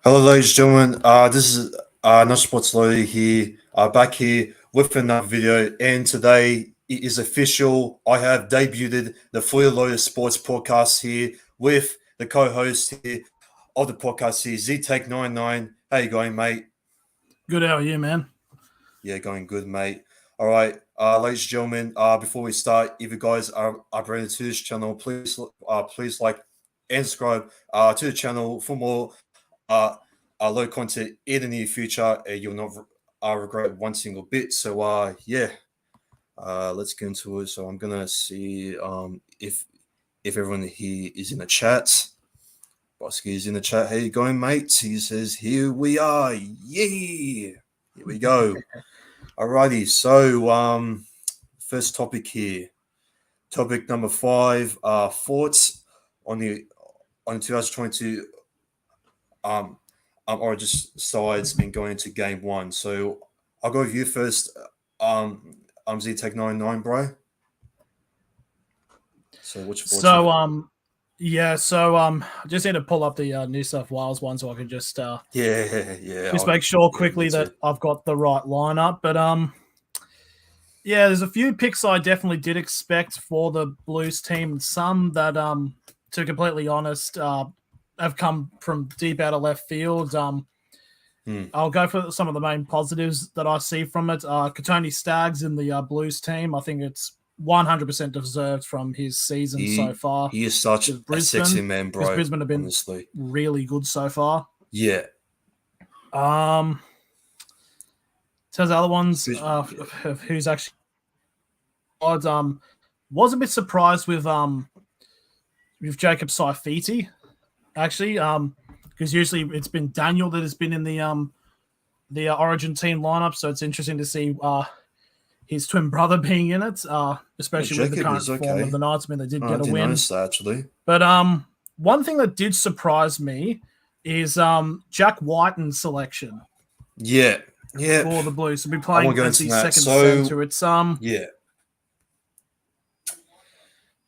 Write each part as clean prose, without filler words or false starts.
Hello, ladies and gentlemen. This is Not Sports Lawyer here, back here with another video. And today it is official. I have debuted the Fully Lawyer Sports podcast here with the co-host here of the podcast here, ZTech99. How you going, mate? Good, how are you, man? Yeah, going good, mate. All right, ladies and gentlemen. Before we start, if you guys are brand new to this channel, please like and subscribe to the channel for more uh, low content in the near future. You'll not regret one single bit. So yeah, let's get into it. So I'm gonna see if everyone here is in the chat. Bosky is in the chat. How you going, mate? He says, "Here we are. Yeah, here we go." Alrighty. So first topic here. Topic number 5. Thoughts on the 2022 um Origin sides and going into game one. So I'll go with you first. ZTech99, bro. So what's your thoughts? I just need to pull up the New South Wales one so I can just just make sure quickly that I've got the right lineup. But yeah, there's a few picks I definitely did expect for the Blues team, and some that to be completely honest have come from deep out of left field. I'll go for some of the main positives that I see from it. Katoni Staggs in the Blues team, I think it's 100% deserved from his season so far. He is such a sexy man, bro. Brisbane have been honestly really good so far. Yeah. So the other ones of who's actually was a bit surprised with Jacob Saifiti, actually, because usually it's been Daniel that has been in the Origin team lineup, so it's interesting to see his twin brother being in it, especially with the current form of the Knights. I mean, they did get a win. That, actually. But one thing that did surprise me is Jack Whiten's selection. Yeah. For the Blues to be playing as the second center. It's yeah.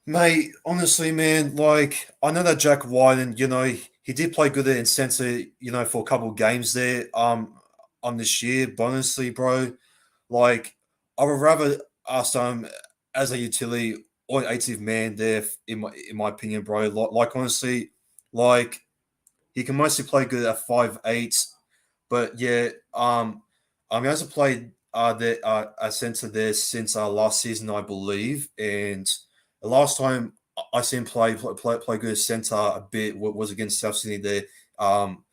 Mate, honestly, man, like I know that Jack Whiten, he did play good in center, for a couple of games there on this year. But honestly, bro, like I would rather ask him as a utility or an active man there, in my opinion, bro. Like honestly, like he can mostly play good at 5'8", but yeah, he hasn't played a center there since last season, I believe, and the last time I seen play good center a bit was against South Sydney there, down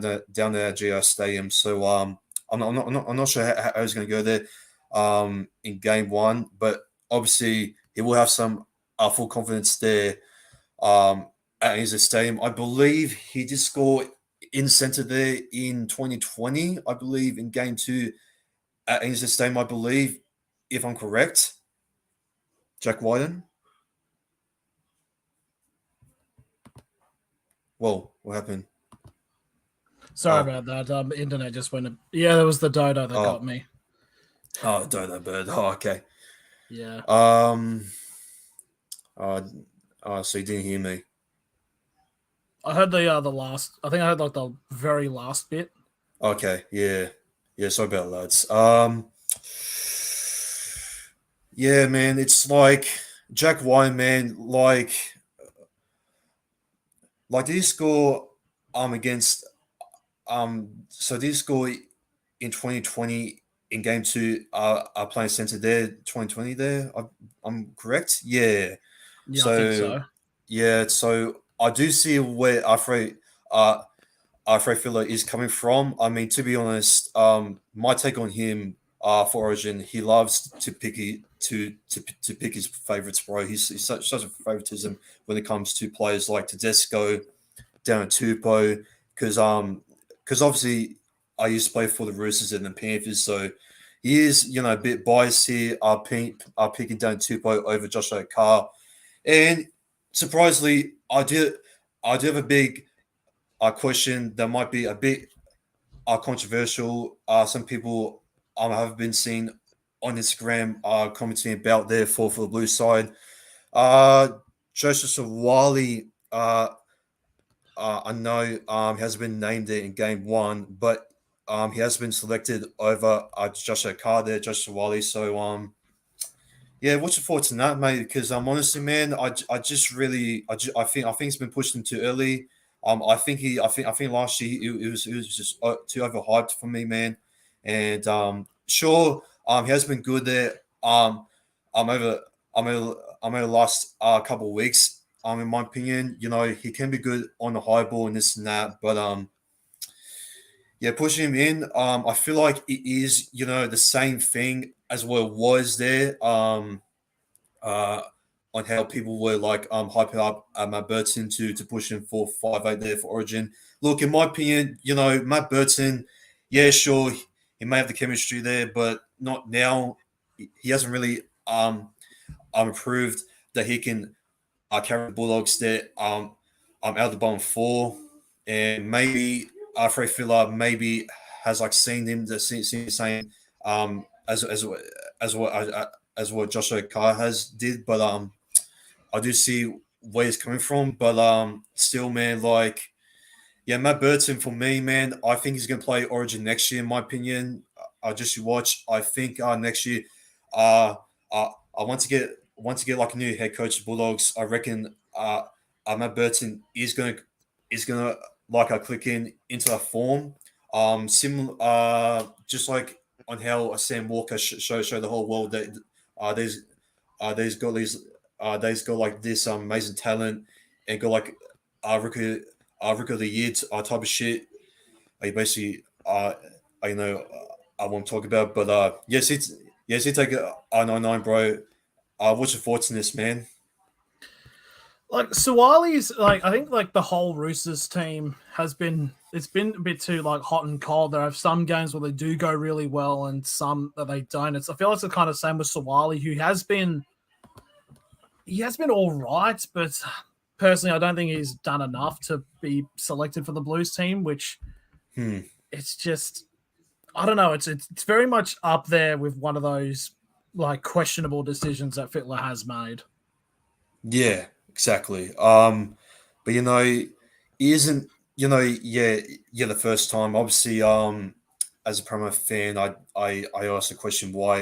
there at GR Stadium. So I'm not sure how he's going to go there in game one, but obviously he will have some full confidence there at his stadium. I believe he did score in center there in 2020. I believe in game 2 at his stadium. I believe, if I'm correct. Jack Whiten. Whoa, what happened? Sorry about that. Internet just went. Yeah, that was the dodo that got me. Oh, dodo bird. Oh, okay. Yeah. So you didn't hear me. I heard the last. I think I heard like the very last bit. Okay. Yeah. Sorry about that, lads. Yeah, man. It's like Jack Whiten, man. Like did he score against so did he score in 2020 in game 2 playing center there 2020 there? I'm correct? Yeah. Yeah, I think so. Yeah, so I do see where Alfred Filler is coming from. I mean, to be honest, my take on him for Origin, he loves to pick pick his favorites, bro. He's such a favoritism when it comes to players like Tedesco, down at Tupou, because obviously I used to play for the Roosters and the Panthers, so he is a bit biased here. Picking down Tupou over Joshua Carr, and surprisingly, I do have a big question that might be a bit controversial. Some people have been seen on Instagram commenting about there for the blue side. Joseph Sawali I know he hasn't been named there in game one, but he has been selected over Joshua Carr there, Joshua Wally. So yeah, what's your thoughts on that, mate? Because honestly, man, I just really I think it's been pushed in too early. I think last year it was just too overhyped for me, man. And sure, he has been good there. I'm over I'm over the last couple of weeks. In my opinion, he can be good on the high ball and this and that, but yeah, pushing him in. I feel like it is the same thing as what it was there. Uh, on how people were like hyping up Matt Burton to push him for 5'8" there for Origin. Look, in my opinion, Matt Burton, yeah, sure, he may have the chemistry there, but not now. He hasn't really proved that he can carry the Bulldogs there out of the bottom four, and maybe Fred Filler maybe has like seen him seen the same as what as what Joshua Carr has did, but I do see where he's coming from, but still, man, like yeah, Matt Burton for me, man, I think he's going to play Origin next year, in my opinion. I just watch. I think next year, uh, I want to get like a new head coach of Bulldogs. I reckon Matt Burton is gonna like click into a form, similar just like on how Sam Walker show the whole world that there's there's got these there's got like this amazing talent and got like rookie rookie of the year type of shit. I basically I know I won't talk about, but yes, it's like R99, bro. What's your thoughts on this, man? Like Suwali's, like I think like the whole Roosters team has been, it's been a bit too like hot and cold. There are some games where they do go really well and some that they don't. I feel like it's the kind of same with Suwali, who has been all right, but personally I don't think he's done enough to be selected for the Blues team, which Hmm. it's just, I don't know, it's very much up there with one of those like questionable decisions that Fittler has made. Yeah, exactly. But he isn't. Yeah, the first time. Obviously, as a promo fan, I asked the question why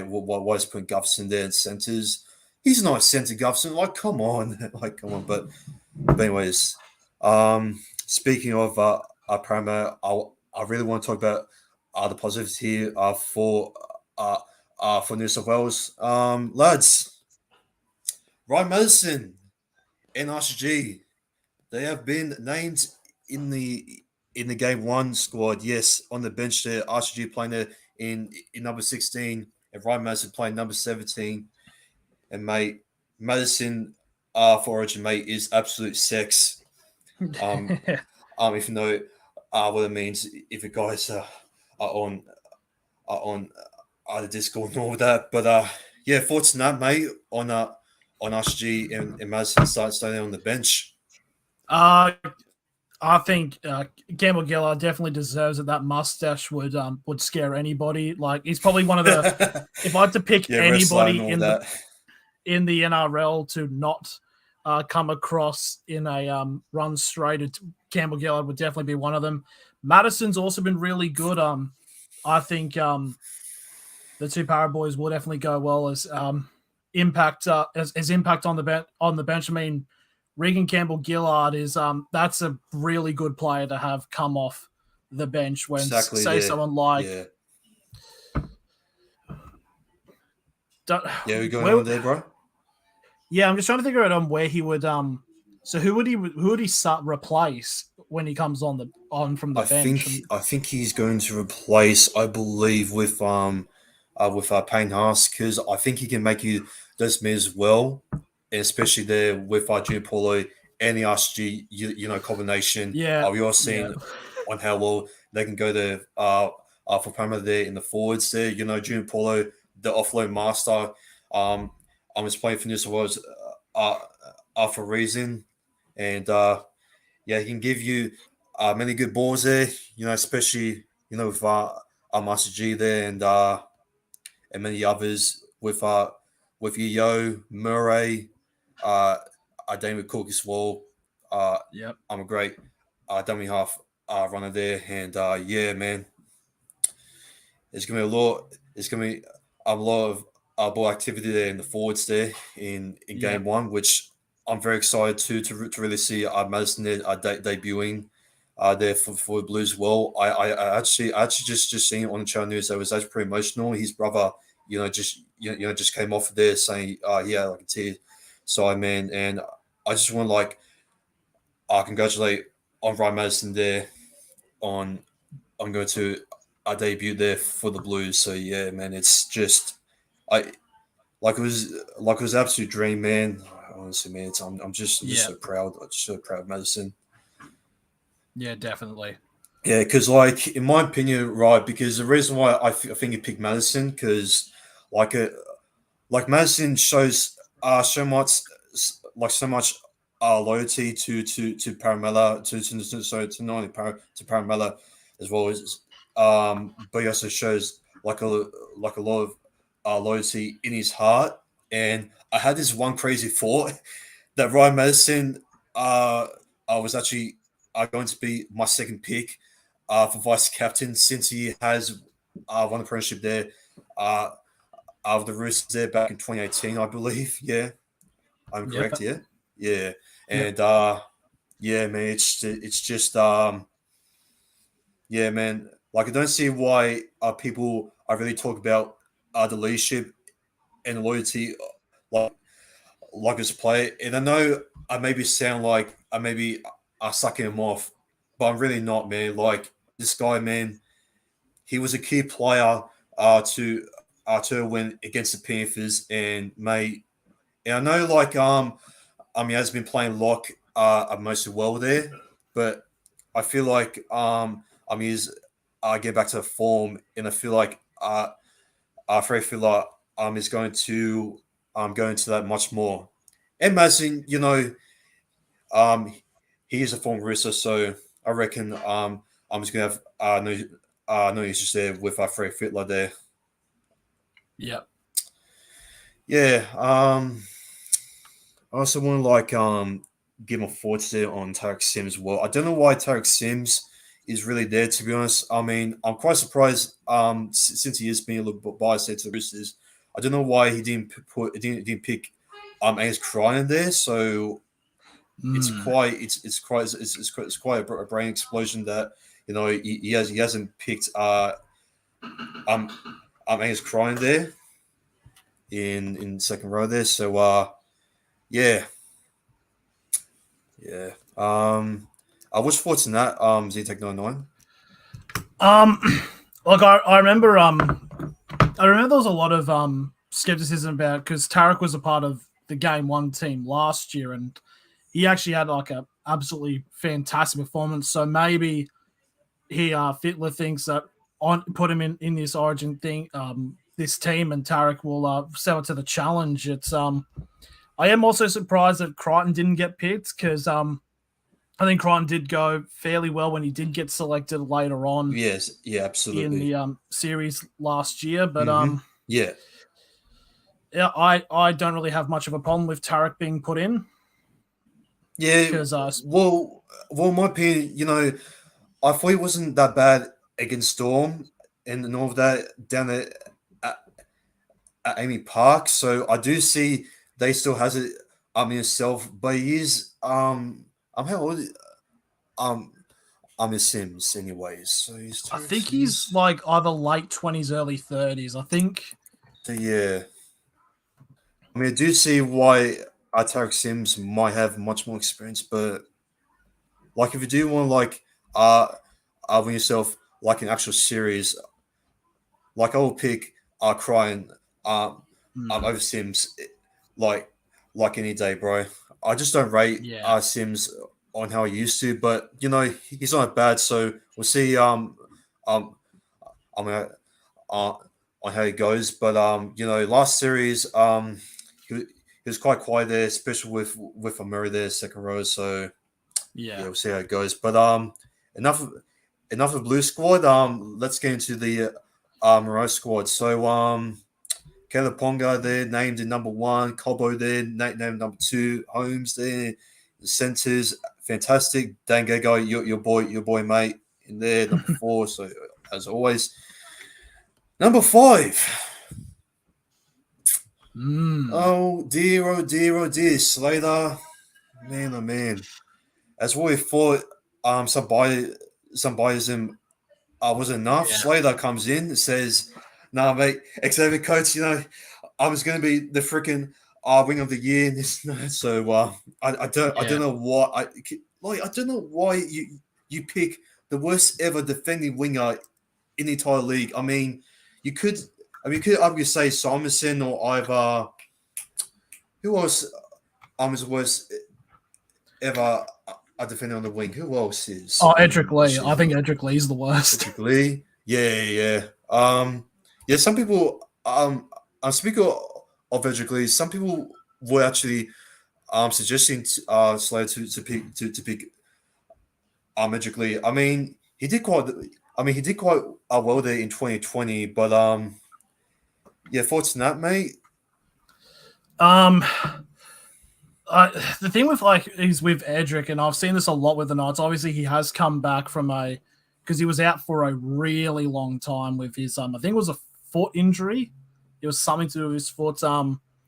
is putting Gutherson there in centers? He's not a center, Gutherson. Like, come on, like, come on. But anyways, speaking of promo, I really want to talk about the positives here for New South Wales. Lads, Ryan Madison, NRG. They have been named in the game one squad. Yes, on the bench there, RCG playing there in number 16, and Ryan Madison playing number 17. And mate, Madison for Origin, mate, is absolute sex. Um, if you know what it means, if you guys are on on the Discord and all that. But yeah, thoughts on that, mate, on RCG and Madison starting on the bench. uh I think Gamble Gillard definitely deserves it. That mustache would scare anybody. Like he's probably one of the, if I had to pick Yeah, wrestling and anybody all that. in the NRL to not come across in a run straight, Campbell Gillard would definitely be one of them. Madison's also been really good. I think the two Para boys will definitely go well as impact as impact on the bench. I mean, Regan Campbell Gillard is that's a really good player to have come off the bench when Exactly. say Yeah. someone like Yeah. don't- Yeah. We're going where, on there, bro. yeah, I'm just trying to figure out where he would so who would he replace when he comes on from the I bench? think I think he's going to replace, I believe, with Payne Haas because I think he can make you those moves well, and especially there with Junior Paulo and the RSG, combination. Yeah, We are yeah, seeing on how well they can go there for Palmer there in the forwards there. Junior Paulo, the offload master. I'm just playing for New South Wales for a reason, and yeah, he can give you many good balls there. Especially with Master G there and many others with Yo Murray, David Cook as well. Uh, yep. I'm a great dummy half runner there, and yeah, man, there's gonna be a lot. There's gonna be a lot of ball activity there in the forwards there in game Yep. one, which I'm very excited to really see Madison there debuting there for the Blues as well. I actually just seen it on the channel news that was actually pretty emotional. His brother, just came off of there saying, yeah, like a tear. So man, and I just want to like congratulate on Ryan Madison there on going to a debut there for the Blues. So yeah, man, it's just I like it was an absolute dream, man. Honestly, man, I'm just Yeah. so proud. I'm just so proud of Madison. Yeah, definitely. Yeah, because like in my opinion, right? Because the reason why I think he picked Madison because like a like Madison shows so much so much loyalty to Paramela to not only to Paramela as well as but he also shows like a lot of loyalty in his heart. And I had this one crazy thought that Ryan Madison was actually going to be my second pick for vice captain since he has won the premiership there. Uh, of the Roosters there back in 2018, I believe. Yeah, I'm correct. Yep. Yeah, yeah, Yep. and yeah, man, it's just yeah, man. Like I don't see why people really talk about the leadership and loyalty like as a player. And I know I maybe sound like I maybe sucking him off, but I'm really not, man. Like this guy, man, he was a key player to win against the Panthers, and mate, and I know like he has been playing lock mostly well there, but I feel like he's getting back to the form, and I feel like Fred Filler is going to go into that much more. And Madison, um he is a former Rooster, so I reckon I'm just gonna have no issues there with Fred Fittler there. Yep. Yeah, I also want to give my thoughts there on Tarek Sims as well. I don't know why Tarek Sims is really there, to be honest. I mean, I'm quite surprised since he is being a little bit biased there to the Roosters. I don't know why he didn't pick Angus Cryan there. So Mm. it's quite a brain explosion that he hasn't picked um Angus Cryan there in second row there. So yeah. Yeah. What's thoughts on that? ZTech 99. Um, Look, I remember there was a lot of skepticism about because Tarek was a part of the game one team last year, and he actually had like a absolutely fantastic performance. So maybe he Fitler thinks that on put him in this Origin thing, this team, and Tarek will sell it to the challenge. It's I am also surprised that Crichton didn't get picked because I think Crichton did go fairly well when he did get selected later on Yes. Yeah. in Absolutely. the series last year. But Yeah. yeah, I don't really have much of a problem with Tarek being put in Yeah. because In my opinion, I thought he wasn't that bad against Storm and all of that down at, at Amy Park. So I do see they still has it in himself, but he is I'm how old um I'm in Sims anyways. So he's I Tarek think he's Sims. like either late 20s, early 30s. I think. So yeah. I mean, I do see why Tarek Sims might have much more experience, but like if you do want to win yourself like an actual series, like I will pick Crying Hmm. over Sims like any day, bro. I just don't rate Yeah. Sims on how he used to, but he's not bad, so we'll see um I mean uh, on how he goes. But last series he was quite quiet there, especially with Murray there second row. So yeah, Yeah. we'll see how it goes. But enough of Blue Squad. Let's get into the Moreau squad. So Caleb Ponga there named in number one, Cobo there named number two, Holmes there, the centers fantastic. Dan Gagai, your boy, mate, in there, number 4. So as always, number 5. Oh dear, oh dear, oh dear, Slater, man, oh man. As we thought, some biasm wasn't enough. Yeah. Slater comes in and says, "Nah, mate, Xavier Coates, I was going to be the freaking wing of the year in this night." So I don't know why I don't know why you pick the worst ever defending winger in the entire league. I mean, you could arguably say Simonson or either who else is the worst ever a defender on the wing. Who else is? Oh, Edric Lee. I think Edric Lee's the worst. Edric Lee. Yeah. Yeah. Some people. I'm speaking of Edric Lee. Some people were actually suggesting Slater to pick Edric Lee. I mean, he did quite. He did quite well there in 2020. But yeah, thoughts on that, mate? The thing with is with Edric, and I've seen this a lot with the Knights. Obviously, he has come back from because he was out for a really long time with his I think it was a foot injury. It was something to do with his foot.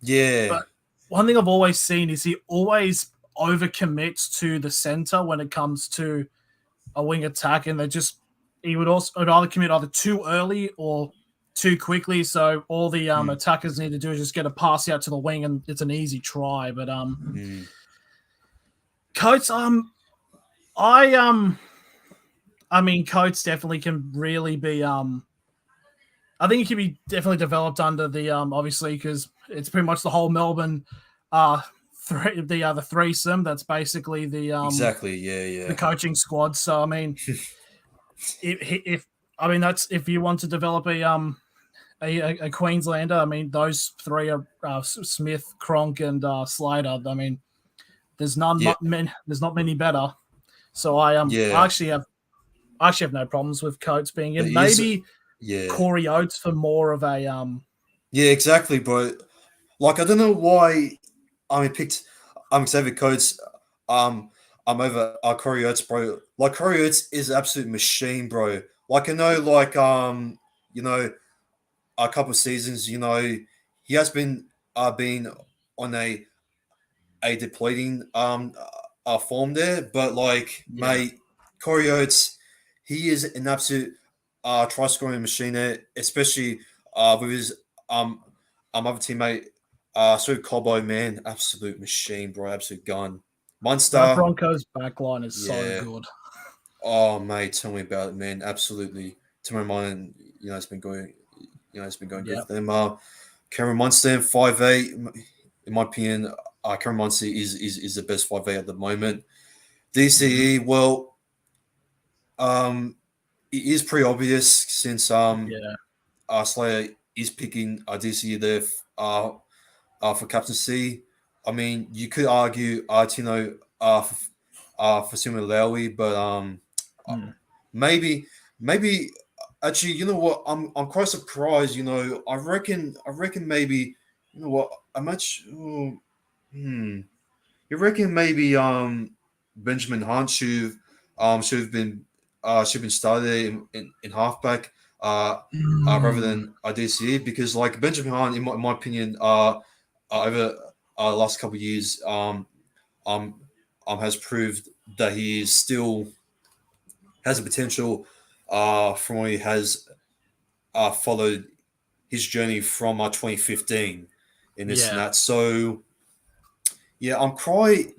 Yeah. But one thing I've always seen is he always overcommits to the center when it comes to a wing attack, and he would either commit either too early or too quickly. So all the attackers need to do is just get a pass out to the wing, and it's an easy try. But Coates, Coates definitely can really be. I think he can be definitely developed under the obviously, because it's pretty much the whole Melbourne the threesome. That's basically the exactly yeah the coaching squad. So I mean, if you want to develop a Queenslander, I mean those three are Smith, Cronk, and Slater. I mean, there's not many better. So I actually have no problems with Coates being in. Maybe Corey Oates for more of a yeah, exactly, bro. Like I don't know why I picked Xavier Coates I'm over Corey Oates, bro. Like Corey Oates is an absolute machine, bro. Like I know, like a couple of seasons, he has been on a depleting form there, but mate, Corey Oates, he is an absolute try scoring machine there, especially with his other teammate Sue Cobo, man, absolute machine, bro, absolute gun. Munster, that Broncos backline is so good. Oh mate, tell me about it, man. Absolutely. To my mind, it's been going good for them. Cameron Munster, 5'8", in my opinion, Cameron Munster is the best 5'8" at the moment. DCE, well, it is pretty obvious since Slayer is picking DCE there for captaincy. I mean, you could argue Tino for Sima Lowy, but maybe actually, you know what? I'm quite surprised. I reckon maybe, you know what? You reckon maybe Benjamin Hunt should have been started in halfback rather than DCE, because like Benjamin Hunt, in my opinion, over the last couple of years has proved that he still has a potential from when he has followed his journey from 2015 in this and that. So I'm quite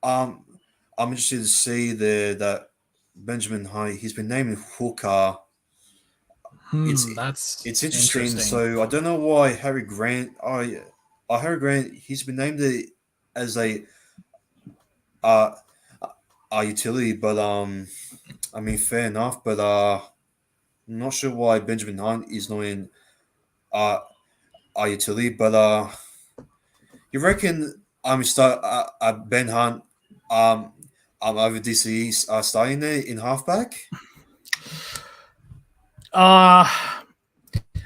I'm interested to see there that Benjamin Hunt, he's been named hooker. It's interesting. So I don't know why Harry Grant. Harry Grant, he's been named as a utility, but I mean, fair enough. But I'm not sure why Benjamin Hunt is not in utility. But you reckon start Ben Hunt over DCE starting there in halfback?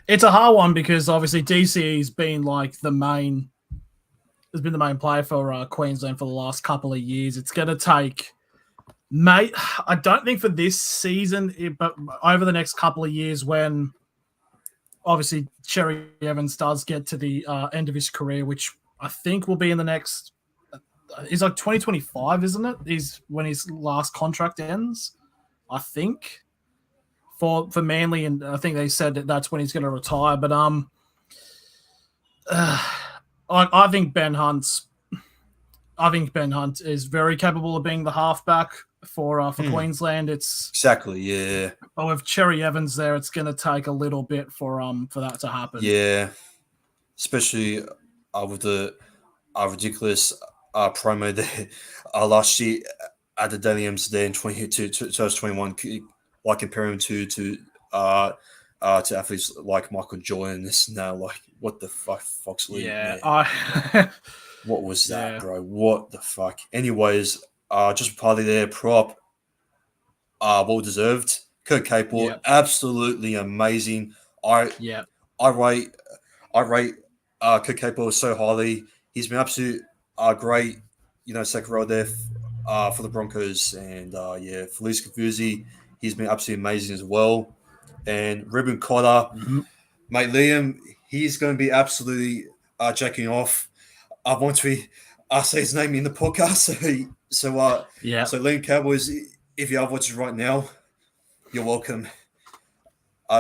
It's a hard one because obviously DCE's been like the main has been the main player for Queensland for the last couple of years. It's going to take, mate, I don't think for this season, but over the next couple of years when obviously Cherry Evans does get to the end of his career, which I think will be in the next, it's like 2025, isn't it? Is when his last contract ends, I think, for Manly, and I think they said that's when he's going to retire. But I think Ben Hunt is very capable of being the halfback for Queensland. It's exactly, yeah. But with Cherry Evans there, it's going to take a little bit for that to happen. Yeah, especially with the ridiculous promo there last year at the Deniums there in 2021, like comparing to athletes like Michael Jordan. This now, like, what the fuck, Foxley? Yeah, what was that, bro? What the fuck? Anyways, just partly there, prop, well deserved. Kurt Capel, absolutely amazing. I rate Kurt Capel so highly. He's been absolute great, second row there for the Broncos, and Felice Kafuzi, he's been absolutely amazing as well. And Ruben Cotter, mate, Liam, he's going to be absolutely jacking off. I want to say his name in the podcast. So Liam Cowboys, if you are watching right now, you're welcome.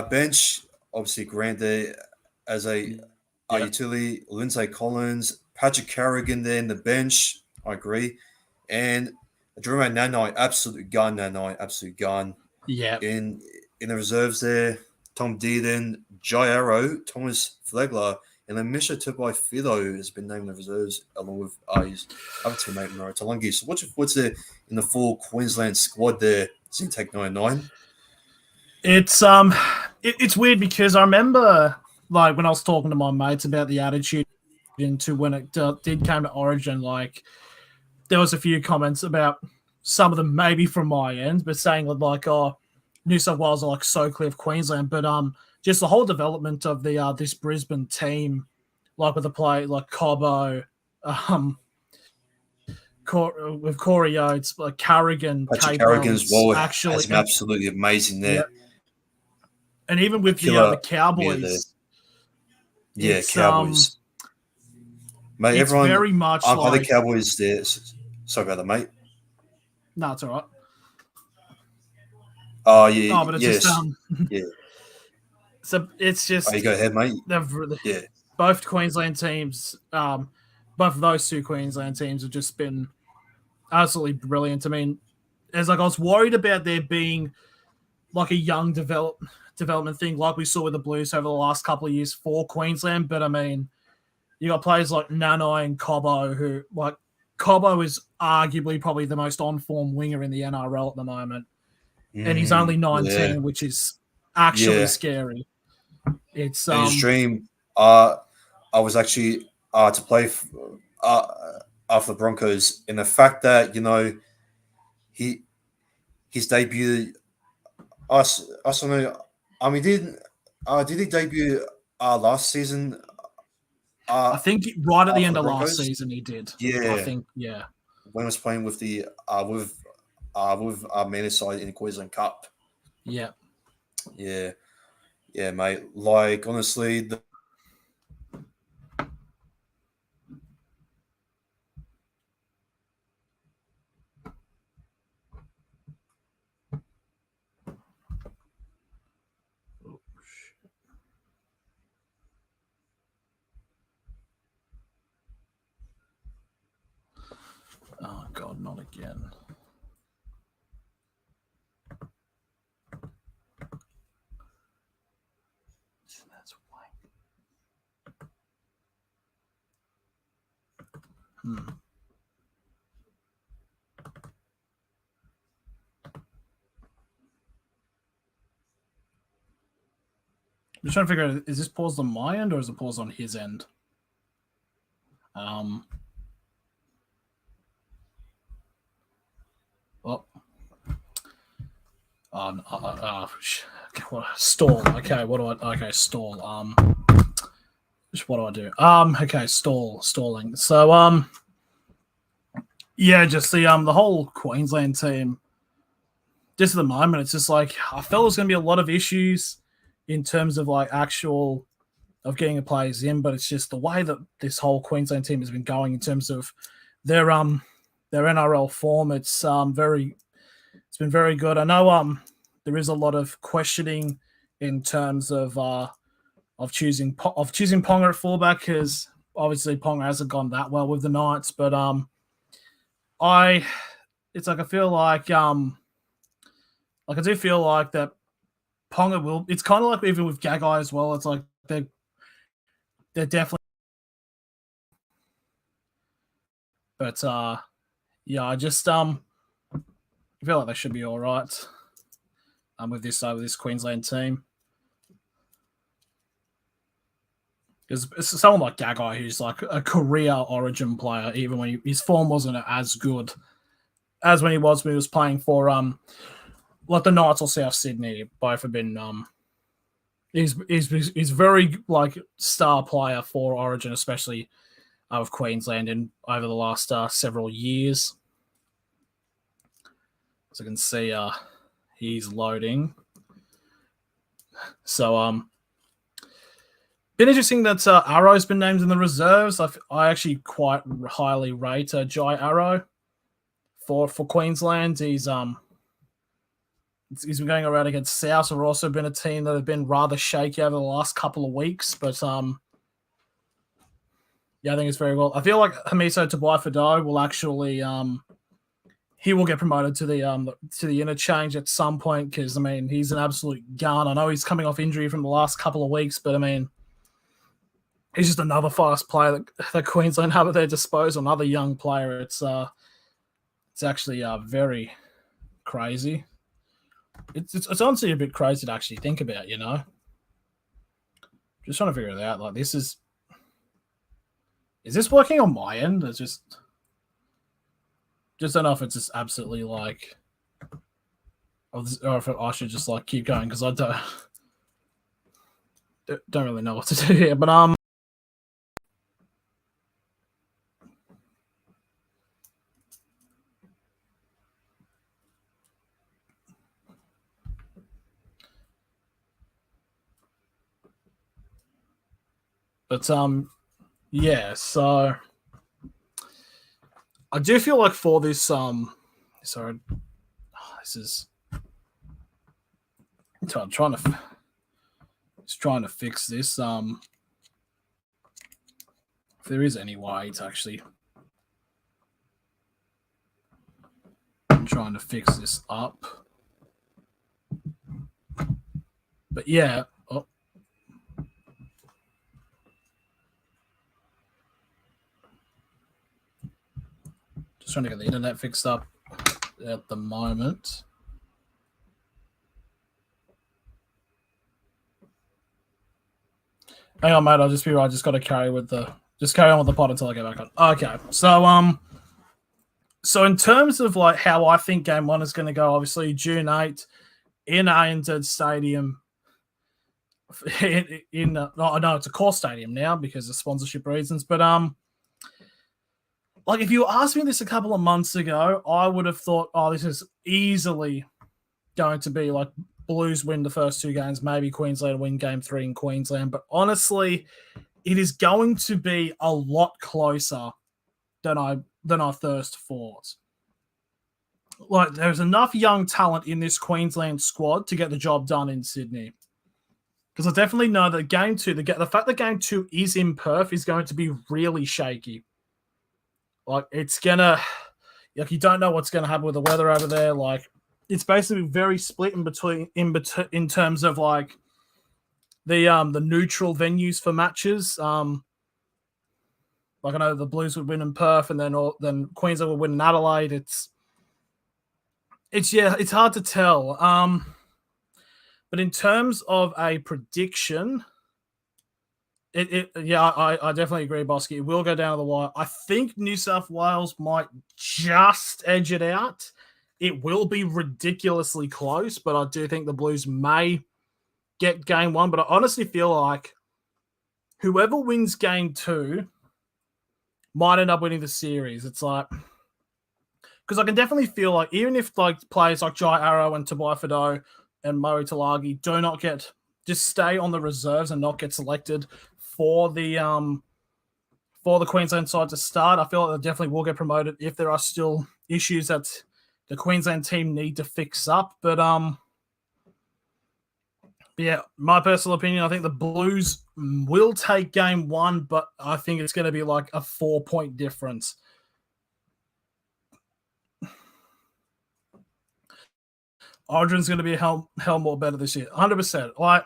Bench, obviously Grant there as a utility, Lindsay Collins, Patrick Carrigan there in the bench, I agree. And Jerome Nanai, absolute gun. Yeah. In the reserves there, Tom Dearden, Jai Arrow, Thomas Flegler, and then Misha Tupai-Fido has been named in the reserves along with his other teammate Murray Talangi. So what's your thoughts there in the full Queensland squad there, Zintake 99? It's weird because I remember, like, when I was talking to my mates about the attitude into when it did come to Origin, like, there was a few comments about some of them maybe from my end, but saying like, oh, New South Wales are like so clear of Queensland, but just the whole development of the this Brisbane team, like with the play like Cobbo, with Corey Oates, like Carrigan, Carrigan as well, actually has been absolutely amazing there. And even with the Cowboys, Cowboys. Mate, it's everyone, very much like the Cowboys there. Sorry about that, mate. No, it's all right. Oh, yeah. But it's just yeah. So it's just. You go ahead, mate. Both Queensland teams, both of those two Queensland teams have just been absolutely brilliant. I mean, I was worried about there being like a young development thing, like we saw with the Blues over the last couple of years for Queensland. But I mean, you got players like Nanai and Cobbo, who like Cobbo is arguably probably the most on-form winger in the NRL at the moment. And he's only 19, which is actually scary. It's his dream. I was actually to play for the Broncos, and the fact that his debut. I don't know. I mean, did he debut last season? I think right at the end of last season he did. Yeah, I think when he was playing with the with Manus side in the Queensland Cup. Yeah, mate. Like, honestly, oh God, not again. That's wank. I'm just trying to figure out, is this paused on my end or is it paused on his end? Stall. Okay, stall. what do I do? Okay, stalling. So yeah, just the whole Queensland team. Just at the moment, it's just like I felt there's going to be a lot of issues in terms of like actual of getting the players in, but it's just the way that this whole Queensland team has been going in terms of their NRL form. It's been very good. I know there is a lot of questioning in terms of choosing Ponga at fullback because obviously Ponga hasn't gone that well with the Knights, but I feel like I do feel like that Ponga will. It's kind of like even with Gagai as well. It's like they're definitely. But yeah, I just I feel like they should be all right with this Queensland team. Because it's someone like Gagai who's like a career Origin player, even when his form wasn't as good as when he was playing for like the Knights or South Sydney. Both have been he's very like star player for Origin, especially of Queensland in over the last several years. As you can see, he's loading. So been interesting that Arrow's been named in the reserves. I actually quite highly rate Jai Arrow for Queensland. He's been going around against South, who have also been a team that have been rather shaky over the last couple of weeks. But yeah, I think it's very well. I feel like Hamiso Tabai-Fado will actually he will get promoted to the interchange at some point because I mean he's an absolute gun. I know he's coming off injury from the last couple of weeks, but I mean he's just another fast player that Queensland have at their disposal. Another young player. It's actually very crazy. It's honestly a bit crazy to actually think about, you know. Just trying to figure it out. Like is this working on my end? It's just don't know if it's just absolutely like, or if I should just like keep going because I don't really know what to do here. But yeah, so I do feel like for this sorry, this is I'm trying to fix this if there is any way to actually I'm trying to fix this up. But yeah, just trying to get the internet fixed up at the moment. Hang on, mate. I'll just be right. Just got to carry on with the pod until I get back on. Okay, so in terms of like how I think Game 1 is going to go, obviously June 8 in ANZ Stadium. No, it's a core stadium now because of sponsorship reasons. But like if you asked me this a couple of months ago, I would have thought, oh, this is easily going to be like Blues win the first two games, maybe Queensland win Game 3 in Queensland. But honestly, it is going to be a lot closer than I first thought. Like there's enough young talent in this Queensland squad to get the job done in Sydney. Because I definitely know that Game 2, the fact that Game 2 is in Perth is going to be really shaky. Like it's gonna, like you don't know what's gonna happen with the weather over there. Like it's basically very split in terms of like the neutral venues for matches. Like I know the Blues would win in Perth, and then Queensland would win in Adelaide. It's hard to tell. But in terms of a prediction, I definitely agree, Bosky. It will go down to the wire. I think New South Wales might just edge it out. It will be ridiculously close, but I do think the Blues may get Game 1. But I honestly feel like whoever wins game 2 might end up winning the series. It's like, because I can definitely feel like even if like players like Jai Arrow and Tobai Fido and Murray Talagi do not just stay on the reserves and not get selected for the Queensland side to start, I feel like they definitely will get promoted if there are still issues that the Queensland team need to fix up. But yeah, my personal opinion, I think the Blues will take game 1, but I think it's going to be like a 4-point difference. Origin's going to be a hell more better this year, 100%. Like,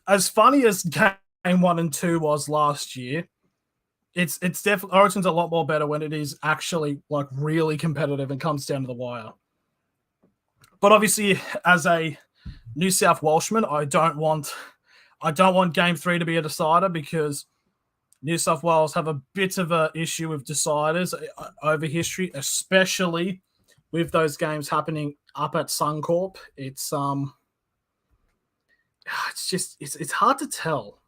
as funny as game 1 and 2 was last year, it's definitely Origin's a lot more better when it is actually like really competitive and comes down to the wire. But obviously, as a New South Welshman, I don't want game 3 to be a decider because New South Wales have a bit of an issue with deciders over history, especially with those games happening up at Suncorp. It's hard to tell.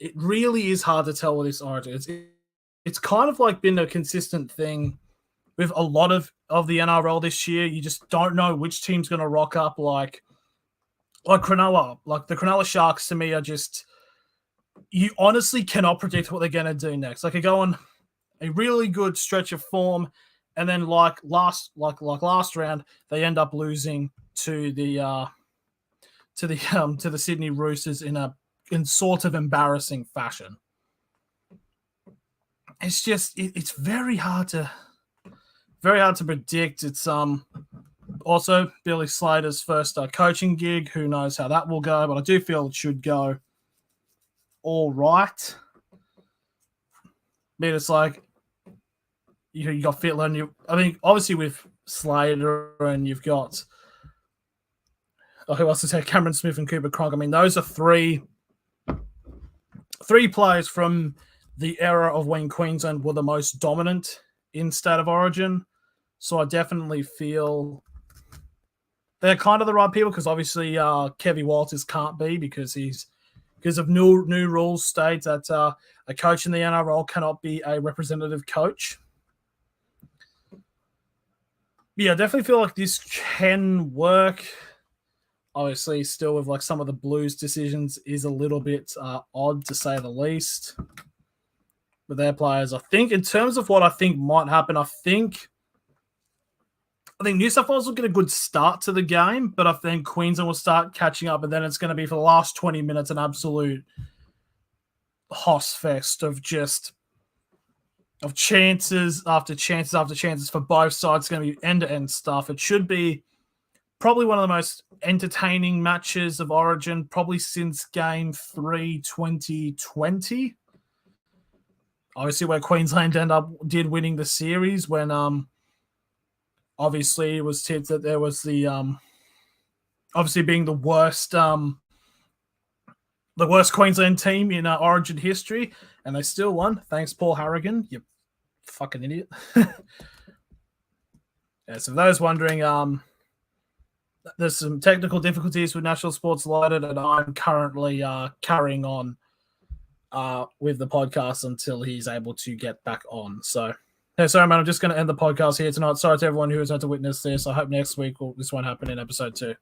It really is hard to tell with this Origin. It's kind of like been a consistent thing with a lot of the NRL this year. You just don't know which team's going to rock up. Like Cronulla, like the Cronulla Sharks to me are just, you honestly cannot predict what they're going to do next. Like, they go on a really good stretch of form, and then like last round, they end up losing to the Sydney Roosters in sort of embarrassing fashion. It's just it's very hard to predict. It's also Billy Slater's first coaching gig. Who knows how that will go, but I do feel it should go all right. But it's like you got Fittler, and I mean, obviously with Slater, and you've got who else to say, Cameron Smith and Cooper Cronk. I mean, those are three players from the era of when Queensland were the most dominant in State of Origin. So I definitely feel they're kind of the right people, because obviously Kevin Walters can't be because of new rules state that a coach in the NRL cannot be a representative coach. Yeah, I definitely feel like this can work. Obviously, still with like some of the Blues decisions is a little bit odd to say the least. With their players, I think in terms of what I think might happen, I think New South Wales will get a good start to the game, but I think Queensland will start catching up, and then it's going to be for the last 20 minutes an absolute hoss fest of chances after chances after chances for both sides. It's going to be end-to-end stuff. It should be probably one of the most entertaining matches of Origin, probably since Game 3 2020. Obviously, where Queensland did winning the series when obviously it was tipped that there was the obviously being the worst Queensland team in Origin history, and they still won. Thanks, Paul Harrigan. You fucking idiot. Yeah, so for those wondering, there's some technical difficulties with National Sports Loaded, and I'm currently carrying on with the podcast until he's able to get back on. So, hey, sorry, man, I'm just going to end the podcast here tonight. Sorry to everyone who has had to witness this. I hope next week this won't happen in episode 2.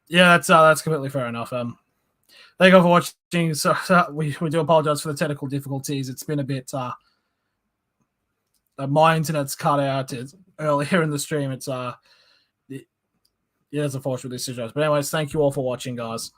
Yeah, that's completely fair enough. Thank you for watching. So we do apologize for the technical difficulties. It's been a bit. My internet's cut out earlier in the stream. It's unfortunate this situation. But anyways, thank you all for watching, guys.